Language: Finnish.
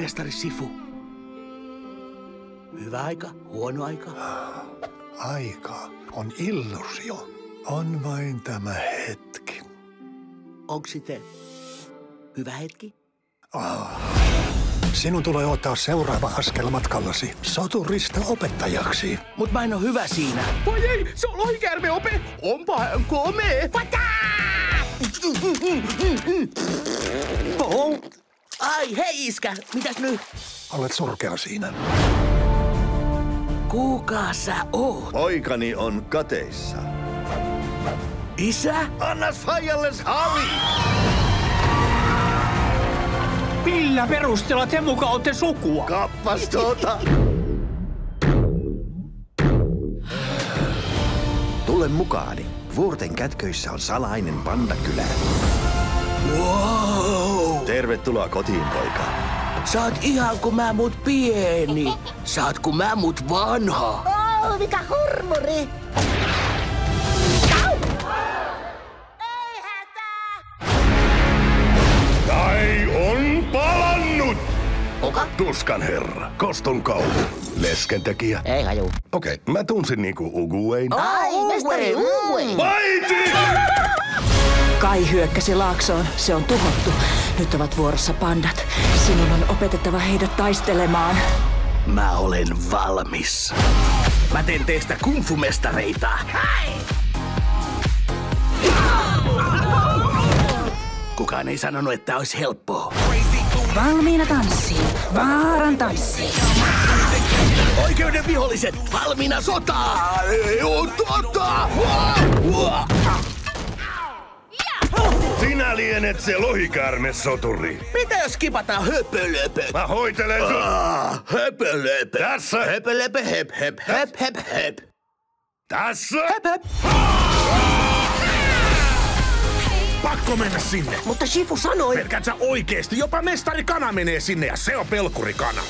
mestari Sifu. Hyvä aika, huono aika. Aika on illusio. On vain tämä hetki. Onko sitten hyvä hetki? Sinun tulee ottaa seuraava askel matkallasi soturista opettajaksi. Mut mä en oo hyvä siinä. Voi ei, se on lohikäärmeope. Onpa hän komee. Ai hei iskä, mitäs nyt? Olet surkea siinä. Kuka sä oot? Poikani on kateissa. Isä? Annas faijalles hali! Millä perusteella te muka ootte sukua? Kappas Tule mukaani. Vuorten kätköissä on salainen pandakylä. Wow! Tervetuloa kotiin, poika. Sä oot ihan kun mä mut pieni. Sä oot kun mä mut vanha. Mikä hurmuri! Tai on palannut! Kuka? Tuskan herra, koston kauhu, leskentekijä. Ei haju. Okei, mä tunsin niinku Uguayn. Ai, mestari Uguayn! Vaiti! Kai hyökkäsi laaksoon. Se on tuhottu. Nyt ovat vuorossa pandat. Sinun on opetettava heidät taistelemaan. Mä olen valmis. Mä teen teistä kungfu-mestareita. Kukaan ei sanonut, että olisi helppoa. Valmiina tanssiin. Vaaran tanssiin. Oikeuden viholliset, valmiina sotaan! Sinä lienet se lohikäärmesoturi. Mitä jos kipataan höpölöpö? Mä hoitelen sut. Höpölöpö. Tässä. Höpölöpö, höp, höp, höp, höp, höp. Tässä. Höp, höp. Pakko mennä sinne. Mutta Shifu sanoi... Pelkät sä oikeesti? Jopa mestari Kana menee sinne ja se on pelkurikana.